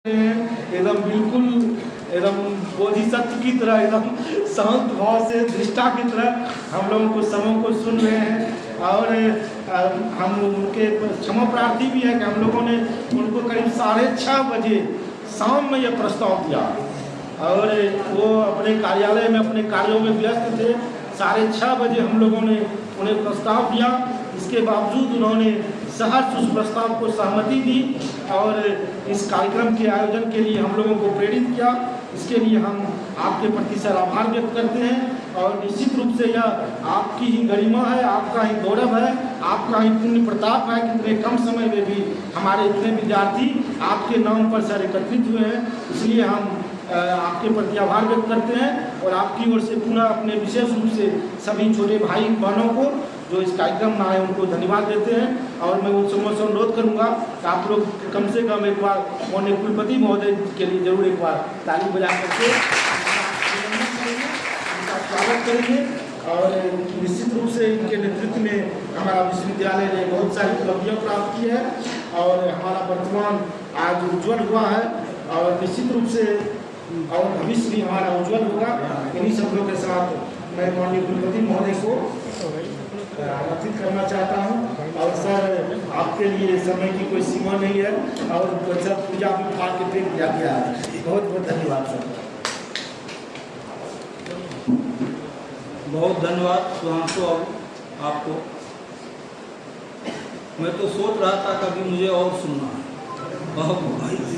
एकदम बिल्कुल एकदम बोधिसत्व की तरह एकदम शांत भाव से दृष्टा की तरह हम लोगों को सबों को सुन रहे हैं। और हम उनके क्षमा प्रार्थी भी है कि हम लोगों ने उनको करीब 6:30 बजे शाम में यह प्रस्ताव दिया और वो अपने कार्यालय में अपने कार्यों में व्यस्त थे। 6:30 बजे हम लोगों ने उन्हें प्रस्ताव दिया। इसके बावजूद उन्होंने सहर्ष उस प्रस्ताव को सहमति दी और इस कार्यक्रम के आयोजन के लिए हम लोगों को प्रेरित किया। इसके लिए हम आपके प्रति सर आभार व्यक्त करते हैं और निश्चित रूप से यह आपकी ही गरिमा है, आपका ही गौरव है, आपका ही पुण्य प्रताप है कि इतने कम समय में भी हमारे इतने विद्यार्थी आपके नाम पर सर एकत्रित हुए हैं। इसलिए हम आपके प्रति आभार व्यक्त करते हैं और आपकी ओर से पुनः अपने विशेष रूप से सभी छोटे भाई बहनों को जो इस कार्यक्रम में आए उनको धन्यवाद देते हैं। और मैं उन समूह से अनुरोध करूँगा कि आप लोग कम से कम एक बार माननीय कुलपति महोदय के लिए जरूर एक बार ताली बजा करके उनका स्वागत करेंगे। और निश्चित रूप से इनके नेतृत्व में हमारा विश्वविद्यालय ने बहुत सारी उपलब्धियाँ प्राप्त की है और हमारा वर्तमान आज उज्ज्वल हुआ है और निश्चित रूप से और भविष्य भी हमारा उज्ज्वल होगा। इन्हीं शब्दों के साथ मैं माननीय कुलपति महोदय को आमंत्रित करना चाहता हूं। और सर आपके लिए समय की कोई सीमा नहीं है और सब पूजा भी पाठ के फेंक दिया गया है। बहुत बहुत धन्यवाद सर। बहुत धन्यवाद सुधांशु आपको। मैं तो सोच रहा था कभी मुझे और सुनना है।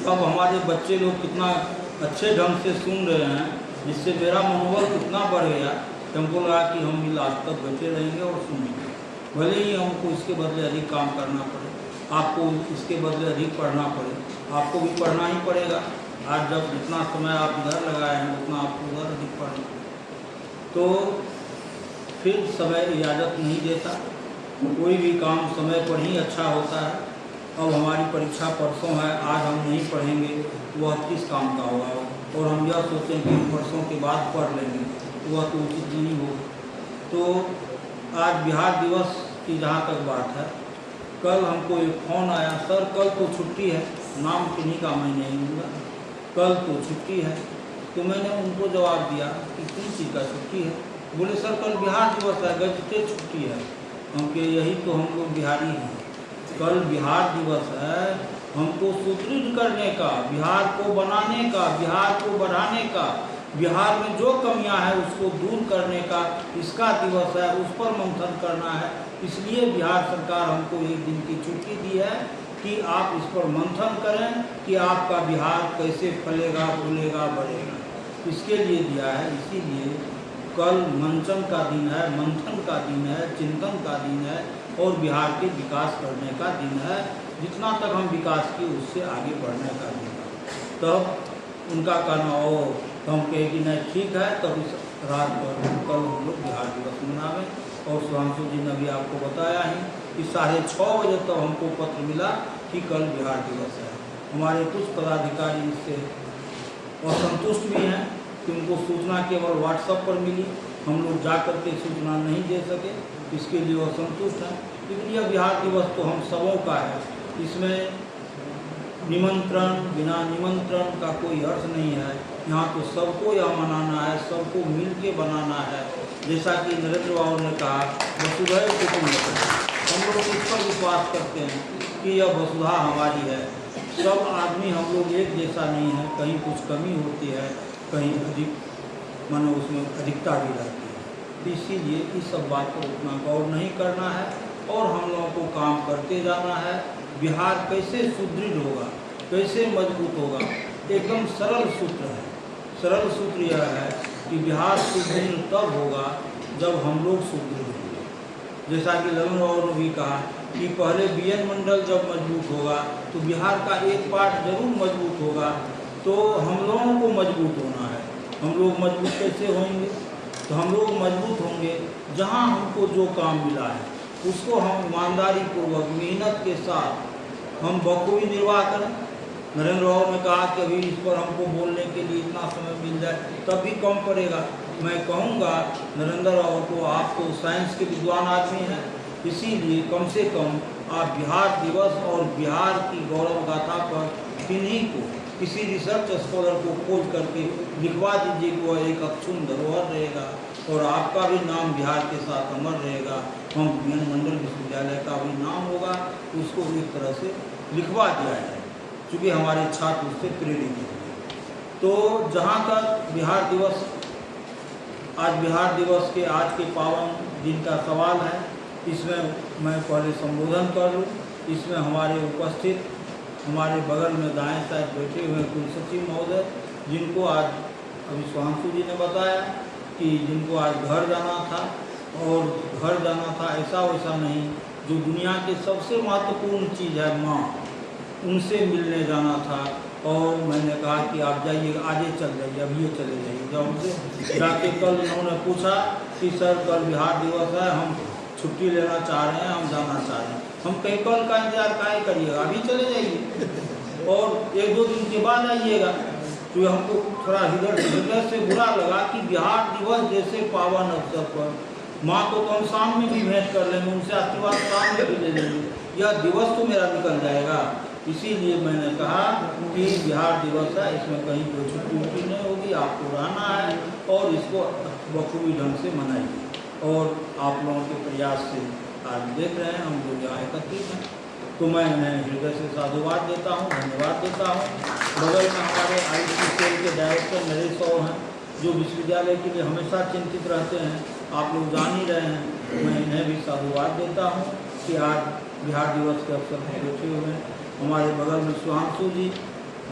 अब हमारे बच्चे लोग कितना अच्छे ढंग से सुन रहे हैं जिससे मेरा मनोबल कितना बढ़ गया। हमको लगा कि हम भी लास्ट तक बचे रहेंगे और सुनेंगे, भले ही हमको इसके बदले अधिक काम करना पड़े, आपको इसके बदले अधिक पढ़ना पड़े, आपको भी पढ़ना ही पड़ेगा। आज जब जितना समय आप इधर लगाए हैं उतना आपको उधर अधिक पढ़ना, तो फिर समय इजाज़त नहीं देता। कोई भी काम समय पर ही अच्छा होता है। अब हमारी परीक्षा परसों है, आज हम नहीं पढ़ेंगे वह किस काम का होगा। और हम यह सोचें कि परसों के बाद पढ़ लेंगे, वह तो उचित नहीं हो। तो आज बिहार दिवस की जहाँ तक बात है, कल हमको एक फ़ोन आया, सर कल तो छुट्टी है, नाम किन्हीं का मैं नहीं लूँगा, कल तो छुट्टी है। तो मैंने उनको जवाब दिया कि किस चीज़ का छुट्टी है। बोले सर कल बिहार दिवस है, गजटेड छुट्टी है। हम के यही तो हम लोग बिहारी हैं। कल बिहार दिवस है, हमको सुदृढ़ करने का, बिहार को बनाने का, बिहार को बढ़ाने का, बिहार में जो कमियां हैं उसको दूर करने का इसका दिवस है, उस पर मंथन करना है। इसलिए बिहार सरकार हमको एक दिन की छुट्टी दी है कि आप इस पर मंथन करें कि आपका बिहार कैसे फलेगा, फूलेगा, बढ़ेगा, इसके लिए दिया है। इसीलिए कल मंचन का दिन है, मंथन का दिन है, चिंतन का दिन है और बिहार के विकास करने का दिन है। जितना तक हम विकास किए उससे आगे बढ़ने का दिन है। तब उनका कहना हो तो हम कहे कि नहीं ठीक है, तब इस रात पर कल हम लोग बिहार दिवस मनावें। और सुधांशु जी ने भी आपको बताया ही कि 6:30 बजे तक हमको पत्र मिला कि कल बिहार दिवस है। हमारे कुछ पदाधिकारी इससे असंतुष्ट भी हैं कि उनको सूचना केवल व्हाट्सएप पर मिली, हम लोग जा कर के सूचना नहीं दे सके, इसके लिए वो असंतुष्ट हैं। लेकिन यह बिहार दिवस तो हम सबों का है, इसमें निमंत्रण बिना निमंत्रण का कोई अर्थ नहीं है। यहाँ तो सबको यह मनाना है, सबको मिल के बनाना है। जैसा कि नरेंद्र बाबू ने कहा वसुधैव कुटुंबकम, हम लोग इस पर विश्वास करते हैं कि यह वसुधा हमारी है। सब आदमी हम लोग एक जैसा नहीं है, कहीं कुछ कमी होती है, कहीं अधिक मानो उसमें अधिकता भी रहती है। इसीलिए इस सब बात पर उतना गौर नहीं करना है और हम लोगों को काम करते जाना है। बिहार कैसे सुदृढ़ होगा, कैसे मजबूत होगा, एकदम सरल सूत्र है। सरल सूत्र यह है कि बिहार सुदृढ़ तब होगा जब हम लोग सुदृढ़ होंगे। जैसा कि नरेंद्र बाबू ने भी कहा कि पहले बीएन मंडल जब मजबूत होगा तो बिहार का एक पार्ट जरूर मजबूत होगा। तो हम लोगों को मजबूत होना है। हम लोग मजबूत कैसे होंगे? तो हम लोग मजबूत होंगे जहाँ हमको जो काम मिला है उसको हम ईमानदारी पूर्वक मेहनत के साथ हम बखूबी निर्वाह करें। नरेंद्र बाबू ने कहा कि अभी इस पर हमको बोलने के लिए इतना समय मिल जाए तब भी कम पड़ेगा। मैं कहूँगा नरेंद्र बाबू को, आप तो साइंस के विद्वान आदमी हैं, इसीलिए कम से कम आप बिहार दिवस और बिहार की गौरव गाथा पर किन्हीं को किसी रिसर्च स्कॉलर को खोज करके लिखवा दीजिए कि वह एक अक्षुण्ण धरोहर रहेगा और आपका भी नाम बिहार के साथ अमर रहेगा। हम मंडल विश्वविद्यालय का भी नाम होगा, उसको एक तरह से लिखवा दिया जाए, क्योंकि हमारे छात्र उससे प्रेरित हैं। तो जहाँ तक बिहार दिवस, आज बिहार दिवस के आज के पावन दिन का सवाल है, इसमें मैं पहले संबोधन कर लूँ। इसमें हमारे उपस्थित, हमारे बगल में दाएं साइड बैठे हुए कुलसचिव महोदय, जिनको आज अभी सुहांशु जी ने बताया कि जिनको आज घर जाना था, और घर जाना था ऐसा वैसा नहीं, जो दुनिया की सबसे महत्वपूर्ण चीज़ है माँ, उनसे मिलने जाना था। और मैंने कहा कि आप जाइए, आज चल जाइए, अभी ये चले जाइए। जब हमसे जाके कल उन्होंने पूछा कि सर कल बिहार दिवस है, हम छुट्टी लेना चाह रहे हैं, हम जाना चाह रहे हैं। हम कहीं कल का इंतजार काहे करिएगा, अभी चले जाइए और 1-2 दिन के बाद आइएगा। तो हमको थोड़ा हृदय से बुरा लगा कि बिहार दिवस जैसे पावन अवसर पर माँ को तो हम शाम में भी भेंट कर लेंगे, उनसे आशीर्वाद शाम में भी ले लेंगे, यह दिवस तो मेरा निकल जाएगा। इसीलिए मैंने कहा कि बिहार दिवस है, इसमें कहीं कोई छुट्टी उट्टी नहीं होगी, आपको रहना है और इसको बखूबी ढंग से मनाइए। और आप लोगों के प्रयास से आज देख रहे हैं हम लोग यहाँ एकत्रित हैं, तो मैं इन्हें हृदय से साधुवाद देता हूँ, धन्यवाद देता हूँ। बगल में हमारे IC सेल के डायरेक्टर नरेश साहब हैं, जो विश्वविद्यालय के लिए हमेशा चिंतित रहते हैं, आप लोग जान ही रहे हैं। मैं इन्हें भी साधुवाद देता हूँ कि आज बिहार दिवस के अवसर पर बैठे हुए हैं। हमारे बगल में सुहांशु जी,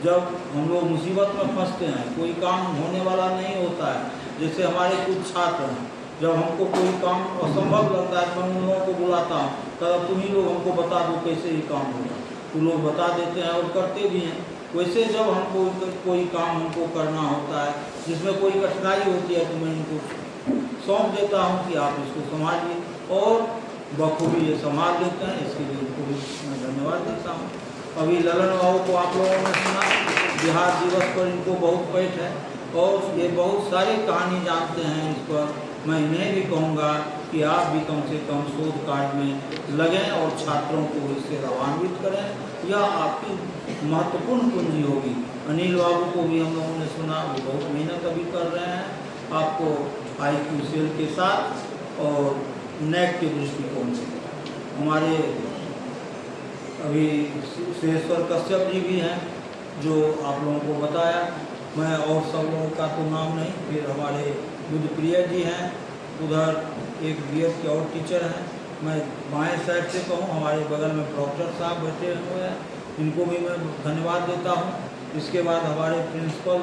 जब हम लोग मुसीबत में फंसते हैं, कोई काम होने वाला नहीं होता है, जैसे हमारे कुछ छात्र हैं, जब हमको कोई काम असंभव लगता है तो मैं उन लोगों को बुलाता हूँ, तब तुम ही लोग हमको बता दो कैसे ये काम होगा, तो लोग बता देते हैं और करते भी हैं। वैसे जब हमको कोई काम हमको करना होता है जिसमें कोई कठिनाई होती है, तो मैं इनको सौंप देता हूँ कि आप इसको संभालिए, और बखूबी ये संभाल लेते हैं। इसके लिए उनको भी मैं धन्यवाद देता हूँ। अभी ललन बाबू को आप लोगों ने सुना, बिहार दिवस पर इनको बहुत पैठ है और ये बहुत सारी कहानी जानते हैं इस पर। मैं इन्हें भी कहूँगा कि आप भी कम से कम शोध कार्य में लगें और छात्रों को इससे लाभान्वित करें, यह आपकी महत्वपूर्ण पूंजी होगी। अनिल बाबू को भी हम लोगों ने सुना, वो बहुत मेहनत अभी कर रहे हैं आपको IQ सेल के साथ और नेट के दृष्टिकोण से। हमारे अभी शेषेश्वर कश्यप जी भी हैं, जो आप लोगों को बताया, मैं और सब लोगों का तो नाम नहीं। फिर हमारे बुद्धप्रिया जी हैं, उधर एक BEd के और टीचर हैं। मैं बाएं साइड से कहूँ, हमारे बगल में प्रोफेसर साहब बैठे हुए हैं, इनको भी मैं धन्यवाद देता हूँ। इसके बाद हमारे principal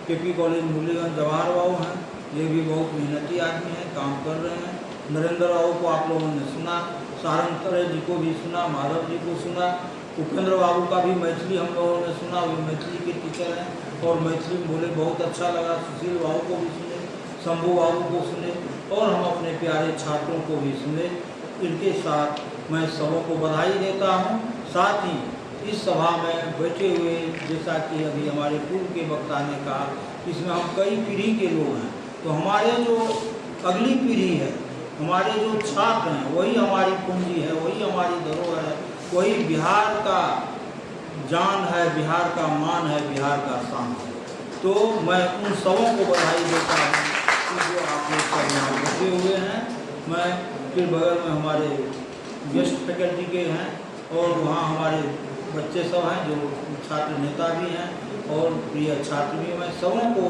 KP college Murliganj Jawahar Babu हैं, ये भी बहुत मेहनती आदमी हैं, काम कर रहे हैं। नरेंद्र बाबू को आप लोगों ने सुना, सारंग जी को भी सुना, माधव जी को सुना, उपेंद्र बाबू का भी मैथिली हम लोगों ने सुना, वो मैथिली के टीचर हैं और मैथिली में बोले, बहुत अच्छा लगा। सुशील बाबू को भी सुने, शंभू बाबू को सुने और हम अपने प्यारे छात्रों को भी सुने। इनके साथ मैं सबों को बधाई देता हूँ। साथ ही इस सभा में बैठे हुए, जैसा कि अभी हमारे पूर्व के वक्ता ने कहा, इसमें हम कई पीढ़ी के लोग हैं, तो हमारे जो अगली पीढ़ी है, हमारे जो छात्र हैं, वही हमारी पूंजी है, वही हमारी धरोहर है, वही बिहार का जान है, बिहार का मान है, बिहार का शान है। तो मैं उन सबों को बधाई देता हूँ कि जो आप लोग सब यहाँ बैठे हुए हैं। मैं फिर बगल में हमारे गेस्ट फैकल्टी के हैं और वहाँ हमारे बच्चे सब हैं जो छात्र नेता भी हैं और प्रिय छात्र भी। मैं सबों को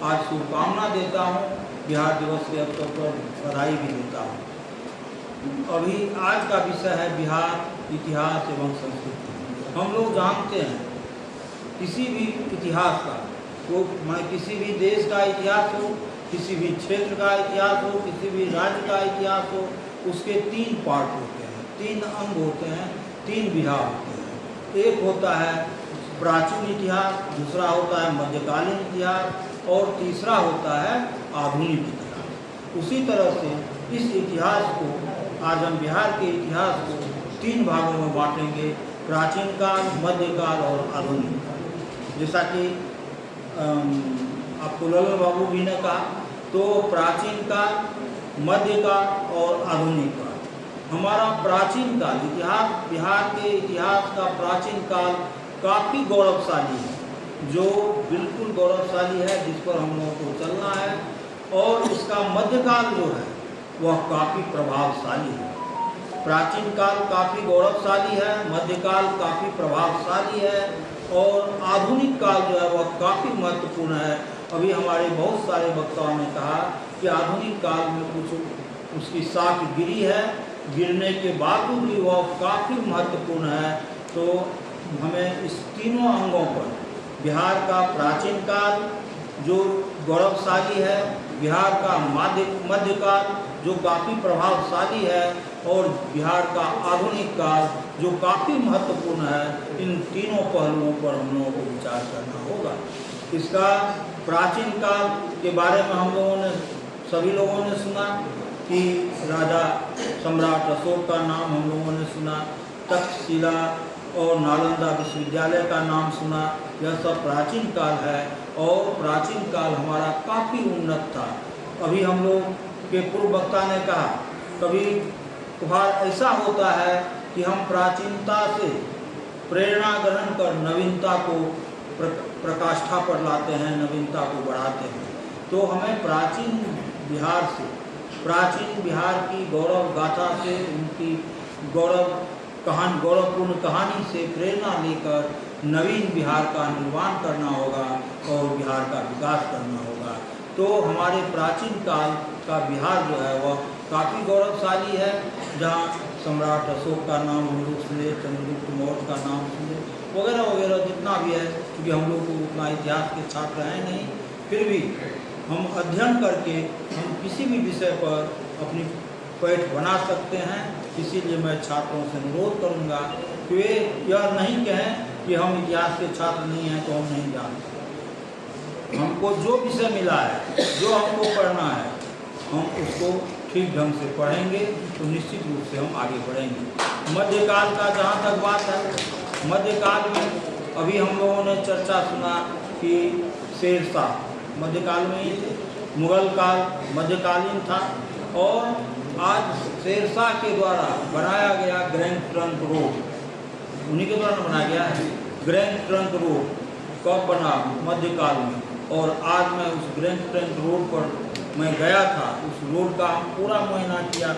आज शुभकामना देता हूँ, बिहार दिवस के अवसर पर बधाई भी देता हूँ। अभी आज का विषय है बिहार इतिहास एवं संस्कृति। हम लोग जानते हैं किसी भी इतिहास का, वो मैं किसी भी देश का इतिहास हो, किसी भी क्षेत्र का इतिहास हो, किसी भी राज्य का इतिहास हो, उसके 3 पार्ट होते हैं, 3 अंग होते हैं, 3 विभाग होते हैं। एक होता है प्राचीन इतिहास, दूसरा होता है मध्यकालीन इतिहास और तीसरा होता है आधुनिक इतिहास। उसी तरह से इस इतिहास को आज हम बिहार के इतिहास को 3 भागों में बांटेंगे, प्राचीन काल, मध्यकाल और आधुनिक काल। जैसा कि आपको ललन बाबू भी ने कहा, तो प्राचीन काल, मध्यकाल और आधुनिक काल। हमारा प्राचीन काल इतिहास, बिहार के इतिहास का प्राचीन काल काफ़ी गौरवशाली है। जो बिल्कुल गौरवशाली है, जिस पर हम लोगों को चलना है। और इसका मध्यकाल जो है वह काफ़ी प्रभावशाली है। प्राचीन काल काफ़ी गौरवशाली है, मध्यकाल काफ़ी प्रभावशाली है और आधुनिक काल जो है वह काफ़ी महत्वपूर्ण है। अभी हमारे बहुत सारे वक्ताओं ने कहा कि आधुनिक काल में कुछ उसकी साख गिरी है, गिरने के बावजूद भी वह काफ़ी महत्वपूर्ण है। तो हमें इस तीनों अंगों पर बिहार का प्राचीन काल जो गौरवशाली है, बिहार का मध्यकाल जो काफ़ी प्रभावशाली है और बिहार का आधुनिक काल जो काफ़ी महत्वपूर्ण है, इन तीनों पहलुओं पर हम लोगों को विचार करना होगा। इसका प्राचीन काल के बारे में हम लोगों ने सभी लोगों ने सुना कि राजा सम्राट अशोक का नाम हम लोगों ने सुना, तक्षशिला और नालंदा विश्वविद्यालय का नाम सुना। यह सब प्राचीन काल है और प्राचीन काल हमारा काफ़ी उन्नत था। अभी हम लोग के पूर्व वक्ता ने कहा कभी कभार ऐसा होता है कि हम प्राचीनता से प्रेरणा ग्रहण कर नवीनता को प्रकाष्ठा पर लाते हैं, नवीनता को बढ़ाते हैं। तो हमें प्राचीन बिहार से, प्राचीन बिहार की गौरव गाथा से, उनकी गौरवपूर्ण कहानी से प्रेरणा लेकर नवीन बिहार का निर्माण करना होगा और बिहार का विकास करना होगा। तो हमारे प्राचीन काल का बिहार जो है वह काफ़ी गौरवशाली है, जहाँ सम्राट अशोक का नाम हम लोग सुने, चंद्रगुप्त मौर्य का नाम सुने, वगैरह वगैरह जितना भी है। क्योंकि हम लोग को उतना इतिहास के छात्र हैं नहीं, फिर भी हम अध्ययन करके हम किसी भी विषय पर अपनी पैठ बना सकते हैं। इसीलिए मैं छात्रों से अनुरोध करूंगा कि वे यह नहीं कहें कि हम इतिहास के छात्र नहीं हैं तो हम नहीं जानते। हमको जो विषय मिला है, जो हमको पढ़ना है, हम उसको ठीक ढंग से पढ़ेंगे तो निश्चित रूप से हम आगे बढ़ेंगे। मध्यकाल का जहाँ तक बात है, मध्यकाल में अभी हम लोगों ने चर्चा सुना कि शेरशाह मध्यकाल में ही थे, मुगल काल मध्यकालीन था और आज शेरशाह के द्वारा बनाया गया ग्रैंड ट्रंक रोड, उन्हीं के द्वारा बनाया गया है। ग्रैंड ट्रंक रोड कब बना? मध्यकाल में। और आज मैं उस ग्रैंड ट्रंक रोड पर मैं गया था, उस रोड का पूरा मुआयना किया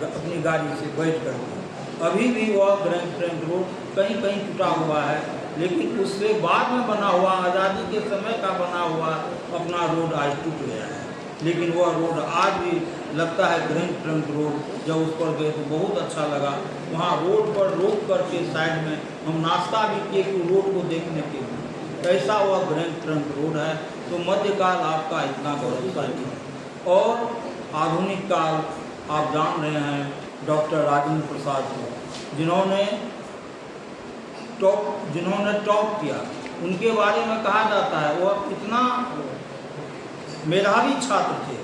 अपनी गाड़ी से बैठ कर। अभी भी वह ग्रैंड ट्रंक रोड कहीं कहीं टूटा हुआ है, लेकिन उससे बाद में बना हुआ, आज़ादी के समय का बना हुआ अपना रोड आज टूट गया है। लेकिन वह रोड आज भी लगता है ग्रैंड ट्रंक रोड। जब उस पर गए तो बहुत अच्छा लगा। वहाँ रोड पर रोक करके साइड में हम नाश्ता भी किए कि रोड को देखने के लिए कैसा वह ग्रैंड ट्रंक रोड है। तो मध्यकाल आपका इतना गौरवशाली है। और आधुनिक काल आप जान रहे हैं डॉक्टर राजेंद्र प्रसाद को, जिन्होंने टॉप किया, उनके बारे में कहा जाता है वह इतना मेधावी छात्र थे,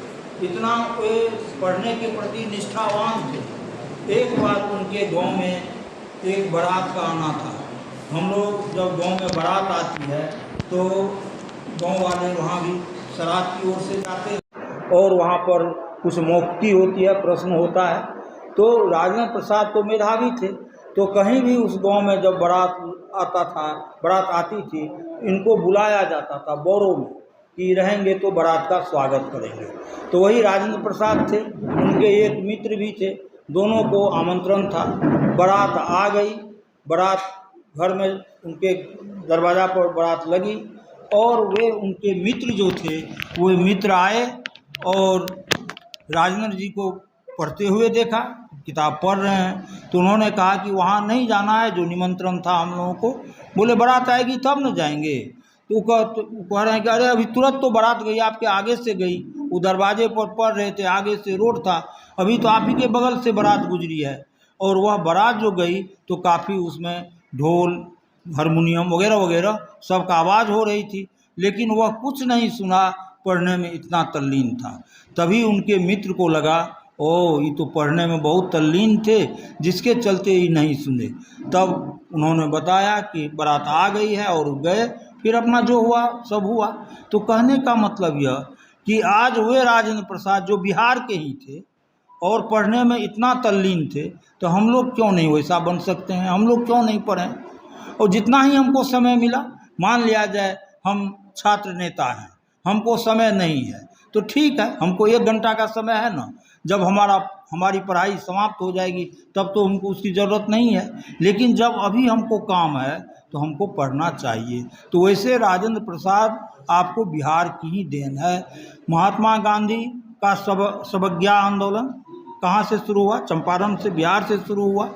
इतना वे पढ़ने के प्रति निष्ठावान थे। एक बार उनके गांव में एक बारात का आना था। हम लोग जब गांव में बारात आती है तो गांव वाले वहाँ भी शराब की ओर से जाते हैं और वहाँ पर कुछ मौखिकी होती है, प्रश्न होता है। तो राजेंद्र प्रसाद तो मेधावी थे, तो कहीं भी उस गांव में जब बारात आती थी, इनको बुलाया जाता था बोरों में कि रहेंगे तो बारात का स्वागत करेंगे। तो वही राजेंद्र प्रसाद थे, उनके एक मित्र भी थे, दोनों को आमंत्रण था। बारात आ गई, बारात घर में उनके दरवाज़ा पर बारात लगी और वे उनके मित्र जो थे वो मित्र आए और राजेंद्र जी को पढ़ते हुए देखा, किताब पढ़ रहे हैं। तो उन्होंने कहा कि वहाँ नहीं जाना है, जो निमंत्रण था हम लोगों को। बोले बारात आएगी तब न जाएंगे। तो कह रहे हैं कि अरे अभी तुरंत तो बारात गई, आपके आगे से गई, वो दरवाजे पर पढ़ रहे थे, आगे से रोड था, अभी तो आप ही के बगल से बारात गुजरी है। और वह बारात जो गई तो काफ़ी उसमें ढोल, हारमोनियम वगैरह वगैरह सब का आवाज़ हो रही थी, लेकिन वह कुछ नहीं सुना, पढ़ने में इतना तल्लीन था। तभी उनके मित्र को लगा ओ ये तो पढ़ने में बहुत तल्लीन थे, जिसके चलते ही नहीं सुने। तब उन्होंने बताया कि बारात आ गई है और गए, फिर अपना जो हुआ सब हुआ। तो कहने का मतलब यह कि आज वे राजेंद्र प्रसाद जो बिहार के ही थे और पढ़ने में इतना तल्लीन थे, तो हम लोग क्यों नहीं वैसा बन सकते हैं? हम लोग क्यों नहीं पढ़ें? और जितना ही हमको समय मिला, मान लिया जाए हम छात्र नेता हैं, हमको समय नहीं है। तो ठीक है, हमको 1 घंटा का समय है ना, जब हमारी पढ़ाई समाप्त हो जाएगी तब तो हमको उसकी ज़रूरत नहीं है, लेकिन जब अभी हमको काम है तो हमको पढ़ना चाहिए। तो वैसे राजेंद्र प्रसाद आपको बिहार की ही देन है। महात्मा गांधी का सबज्ञा आंदोलन कहाँ से शुरू हुआ? चंपारण से, बिहार से शुरू हुआ।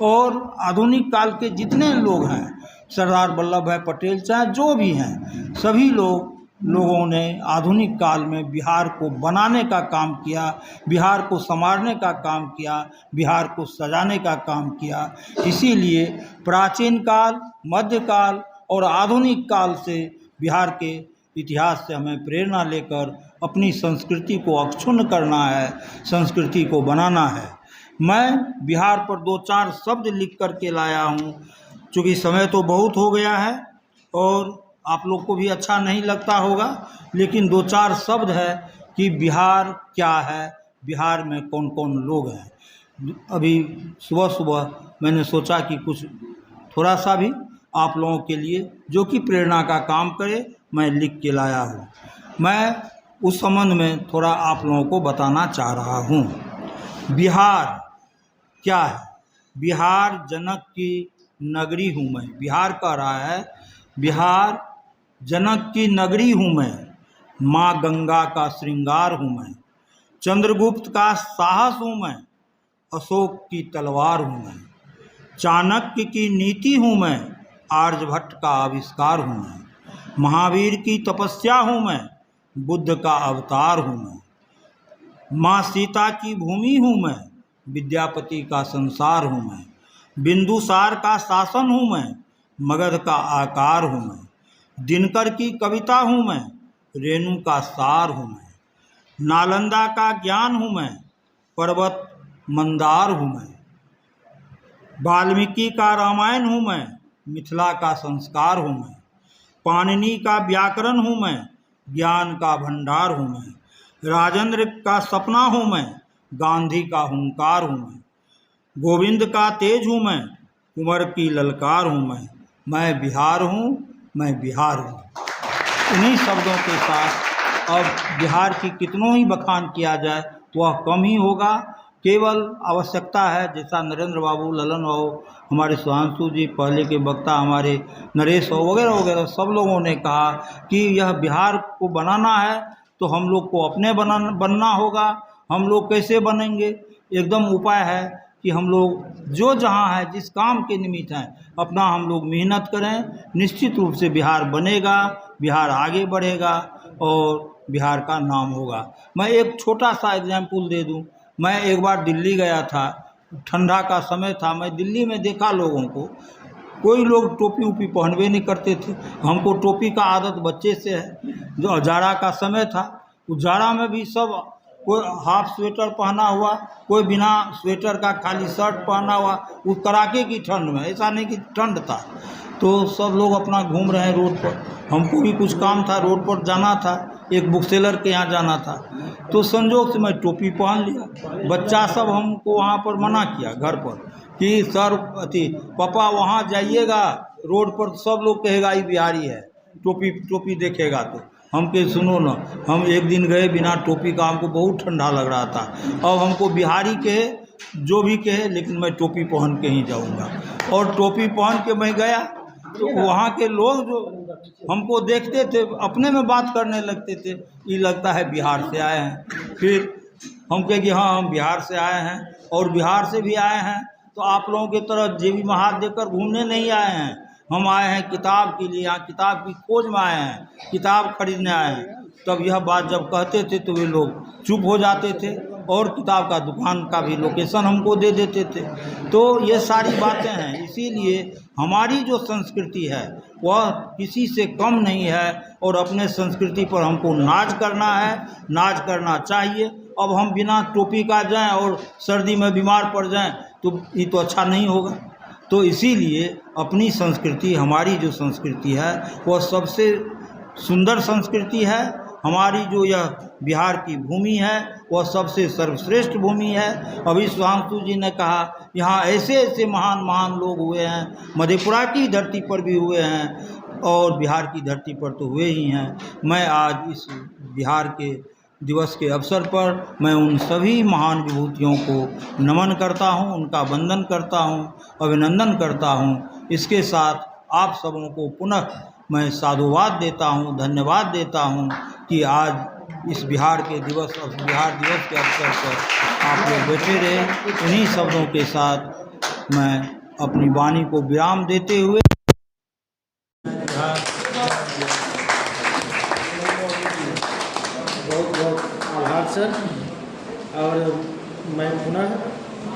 और आधुनिक काल के जितने लोग हैं, सरदार वल्लभ भाई पटेल चाहे जो भी हैं, सभी लोगों ने आधुनिक काल में बिहार को बनाने का काम किया, बिहार को संवारने का काम किया, बिहार को सजाने का काम किया। इसीलिए प्राचीन काल, मध्यकाल और आधुनिक काल से बिहार के इतिहास से हमें प्रेरणा लेकर अपनी संस्कृति को अक्षुण्ण करना है, संस्कृति को बनाना है। मैं बिहार पर 2-4 शब्द लिख कर के लाया हूँ, चूँकि समय तो बहुत हो गया है और आप लोग को भी अच्छा नहीं लगता होगा, लेकिन 2-4 शब्द है कि बिहार क्या है, बिहार में कौन कौन लोग हैं। अभी सुबह मैंने सोचा कि कुछ थोड़ा सा भी आप लोगों के लिए जो कि प्रेरणा का काम करे, मैं लिख के लाया हूँ। मैं उस संबंध में थोड़ा आप लोगों को बताना चाह रहा हूँ। बिहार क्या है? बिहार जनक की नगरी हूँ मैं। बिहार कह रहा है, बिहार जनक की नगरी हूँ मैं, माँ गंगा का श्रृंगार हूँ मैं, चंद्रगुप्त का साहस हूँ मैं, अशोक की तलवार हूँ मैं, चाणक्य की नीति हूँ मैं, आर्यभट्ट का आविष्कार हूँ मैं, महावीर की तपस्या हूँ मैं, बुद्ध का अवतार हूँ मैं, माँ सीता की भूमि हूँ मैं, विद्यापति का संसार हूँ मैं, बिंदुसार का शासन हूँ मैं, मगध का आकार हूँ मैं, दिनकर की कविता हूँ मैं, रेणु का सार हूँ मैं, नालंदा का ज्ञान हूँ मैं, पर्वत मंदार हूँ मैं, वाल्मीकि का रामायण हूँ मैं, मिथिला का संस्कार हूँ मैं, पाणिनि का व्याकरण हूँ मैं, ज्ञान का भंडार हूँ मैं, राजेंद्र का सपना हूँ मैं, गांधी का हुंकार हूँ मैं, गोविंद का तेज हूँ मैं, कुंवर की ललकार हूँ मैं बिहार हूँ, मैं बिहार हूँ। इन्हीं शब्दों के साथ अब बिहार की कितनों ही बखान किया जाए तो वह कम ही होगा। केवल आवश्यकता है, जैसा नरेंद्र बाबू, ललन बाबू, हमारे सुधांशु जी, पहले के वक्ता हमारे नरेश वगैरह वगैरह सब लोगों ने कहा कि यह बिहार को बनाना है तो हम लोग को अपने बनना होगा। हम लोग कैसे बनेंगे? एकदम उपाय है कि हम लोग जो जहाँ है, जिस काम के निमित्त हैं, अपना हम लोग मेहनत करें। निश्चित रूप से बिहार बनेगा, बिहार आगे बढ़ेगा और बिहार का नाम होगा। मैं एक छोटा सा एग्जाम्पल दे दूं। मैं एक बार दिल्ली गया था, ठंडा का समय था। मैं दिल्ली में देखा लोगों को, कोई लोग टोपी उपी पहनवे नहीं करते थे। हमको टोपी का आदत बच्चे से है। जो जाड़ा का समय था, उस जाड़ा में भी सब कोई हाफ स्वेटर पहना हुआ, कोई बिना स्वेटर का खाली शर्ट पहना हुआ, उस कड़ाके की ठंड में। ऐसा नहीं कि ठंड था, तो सब लोग अपना घूम रहे हैं रोड पर। हमको भी कुछ काम था, रोड पर जाना था, एक बुक सेलर के यहाँ जाना था, तो संजोग से मैं टोपी पहन लिया। बच्चा सब हमको वहाँ पर मना किया घर पर कि सर पापा वहाँ जाइएगा, रोड पर सब लोग कहेगा ये बिहारी है, टोपी देखेगा तो। हम कहे सुनो ना, हम एक दिन गए बिना टोपी का, हमको बहुत ठंडा लग रहा था। अब हमको बिहारी कहे जो भी कहे, लेकिन मैं टोपी पहन के ही जाऊंगा। और टोपी पहन के मैं गया तो वहाँ के लोग जो हमको देखते थे, अपने में बात करने लगते थे, ये लगता है बिहार से आए हैं। फिर हम कहे कि हाँ हम बिहार से आए हैं, और बिहार से भी आए हैं तो आप लोगों की तरह जेबी में हाथ देकर घूमने नहीं आए हैं। हम आए हैं किताब के लिए, यहाँ किताब की खोज में आए हैं, किताब खरीदने आए हैं। तब यह बात जब कहते थे तो वे लोग चुप हो जाते थे और किताब का दुकान का भी लोकेशन हमको दे देते थे। तो ये सारी बातें हैं। इसीलिए हमारी जो संस्कृति है वह किसी से कम नहीं है, और अपने संस्कृति पर हमको नाज करना है, नाज करना चाहिए। अब हम बिना टोपी का जाएं और सर्दी में बीमार पड़ जाएं तो ये तो अच्छा नहीं होगा। तो इसीलिए अपनी संस्कृति, हमारी जो संस्कृति है वह सबसे सुंदर संस्कृति है। हमारी जो यह बिहार की भूमि है वह सबसे सर्वश्रेष्ठ भूमि है। अभी सुधांशु जी ने कहा यहाँ ऐसे ऐसे महान महान लोग हुए हैं, मधेपुरा की धरती पर भी हुए हैं, और बिहार की धरती पर तो हुए ही हैं। मैं आज इस बिहार के दिवस के अवसर पर मैं उन सभी महान विभूतियों को नमन करता हूं, उनका वंदन करता हूं, अभिनंदन करता हूं। इसके साथ आप सबों को पुनः मैं साधुवाद देता हूं, धन्यवाद देता हूं कि आज इस बिहार दिवस के अवसर पर आप लोग बैठे रहे। इन्हीं शब्दों के साथ मैं अपनी वाणी को विराम देते हुए बहुत बहुत आभार सर। और मैं पुनः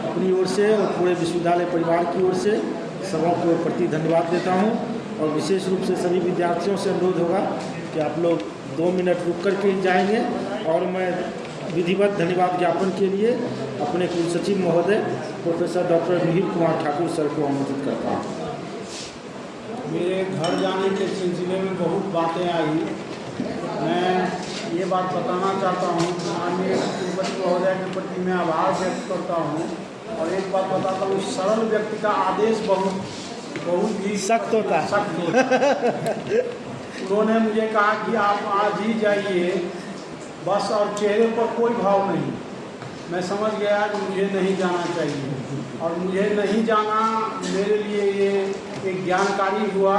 अपनी ओर से और पूरे विश्वविद्यालय परिवार की ओर से सबों को प्रति धन्यवाद देता हूं। और विशेष रूप से सभी विद्यार्थियों से अनुरोध होगा कि आप लोग 2 मिनट रुक कर के ही जाएंगे। और मैं विधिवत धन्यवाद ज्ञापन के लिए अपने कुलसचिव महोदय professor doctor Mihir Kumar Thakur sir को आमंत्रित करता हूँ। मेरे घर जाने के सिलसिले में बहुत बातें आई। मैं ये बात बताना चाहता हूँ कि माननीय कुलपति महोदय के प्रति मैं आभार व्यक्त करता हूँ। और एक बात बताता हूँ, सरल व्यक्ति का आदेश बहुत ही सख्त होता है। उन्होंने मुझे कहा कि आप आज ही जाइए बस, और चेहरे पर कोई भाव नहीं। मैं समझ गया कि मुझे नहीं जाना चाहिए, और मुझे नहीं जाना मेरे लिए ये एक ज्ञानकारी हुआ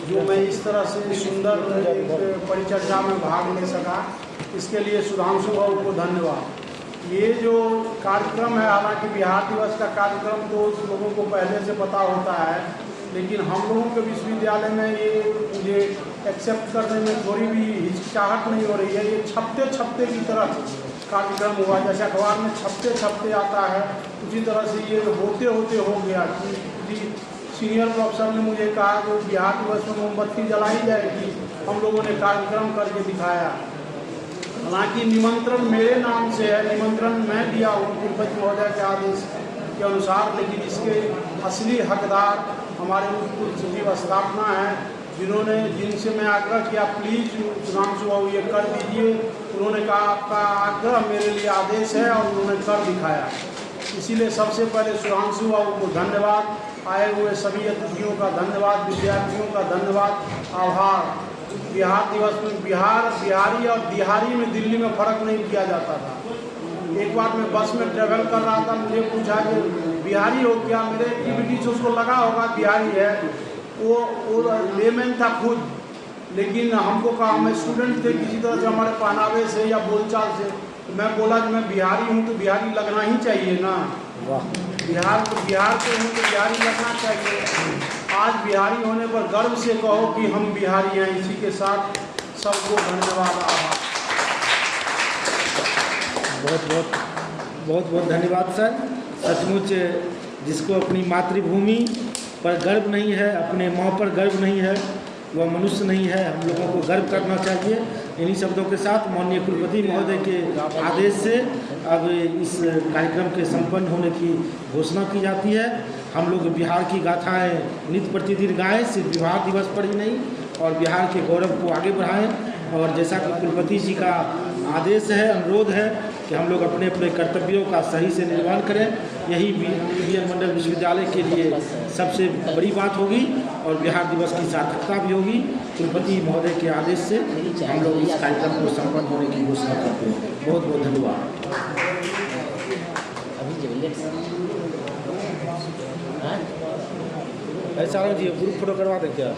जो मैं इस तरह से सुंदर परिचर्चा में भाग ले सका। इसके लिए सुधांशु बाबू को धन्यवाद। ये जो कार्यक्रम है, हालांकि बिहार दिवस का कार्यक्रम तो लोगों को पहले से पता होता है, लेकिन हम लोगों के विश्वविद्यालय में ये मुझे एक्सेप्ट करने में थोड़ी भी हिचकिचाहट नहीं हो रही है। ये छपते की तरह कार्यक्रम हुआ, जैसे अखबार में छपते आता है, उसी तरह से ये होते हो गया। सीनियर प्रोफेसर ने मुझे कहा कि बिहार दिवस में मोमबत्ती जलाई जाएगी, हम लोगों ने कार्यक्रम करके दिखाया। हालांकि निमंत्रण मेरे नाम से है, निमंत्रण मैं दिया हूँ कुलपति महोदय के आदेश के अनुसार, लेकिन इसके असली हकदार हमारे कुल सचिव स्थापना है, जिनसे मैं आग्रह किया प्लीज़ सुधांशु बाबू ये कर दीजिए। उन्होंने कहा आपका आग्रह मेरे लिए आदेश है, और उन्होंने कर दिखाया। इसीलिए सबसे पहले सुधांशु बाबू को धन्यवाद, आए हुए सभी अतिथियों का धन्यवाद, विद्यार्थियों का धन्यवाद, आभार। बिहार दिवस में बिहारी और बिहारी में दिल्ली में फ़र्क नहीं किया जाता था। एक बार मैं बस में ट्रैवल कर रहा था, मुझे पूछा कि बिहारी हो क्या, मेरे एक्टिविटी से उसको लगा होगा बिहारी है। वो लेमैन था खुद, लेकिन हमको कहा, हम स्टूडेंट थे, किसी तरह से हमारे पहनावे से या बोलचाल से, तो मैं बोला कि मैं बिहारी हूँ तो बिहारी लगना ही चाहिए ना। बिहार से हूँ तो बिहारी लगना चाहिए। आज बिहारी होने पर गर्व से कहो कि हम बिहारी हैं। इसी के साथ सबको धन्यवाद, आभार। बहुत धन्यवाद सर। सचमुच जिसको अपनी मातृभूमि पर गर्व नहीं है, अपने माँ पर गर्व नहीं है, वह मनुष्य नहीं है। हम लोगों को गर्व करना चाहिए। इन्हीं शब्दों के साथ माननीय कुलपति महोदय के आदेश से अब इस कार्यक्रम के संपन्न होने की घोषणा की जाती है। हम लोग बिहार की गाथाएं नित्य प्रतिदिन गाएं, सिर्फ बिहार दिवस पर ही नहीं, और बिहार के गौरव को आगे बढ़ाएं। और जैसा कि कुलपति जी का आदेश है, अनुरोध है कि हम लोग अपने अपने कर्तव्यों का सही से निर्वहन करें, यही बीएन मंडल विश्वविद्यालय के लिए सबसे बड़ी बात होगी और बिहार दिवस की सार्थकता भी होगी। कुलपति महोदय के आदेश से हम लोग इस कार्यक्रम को संपन्न होने की घोषणा करते हैं। बहुत बहुत धन्यवाद। ऐसा जी ग्रुप फोटो करवा दें क्या?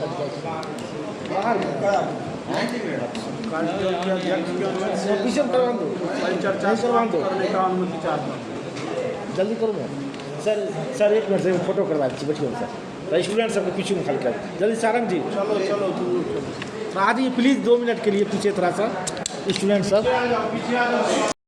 पीछे करवा दो, परिचर्चा करवा दो, करने का अनुमति चाहता हूँ। जल्दी करो ना सर 1 मिनट से फोटो करवा दीजिए बच्चों सर। स्टूडेंट सबको पीछे में खाली कर जल्दी। सारंग जी चलो आ जाइए प्लीज़ 2 मिनट के लिए पीछे थोड़ा सा। स्टूडेंट सब पीछे आ जाओ।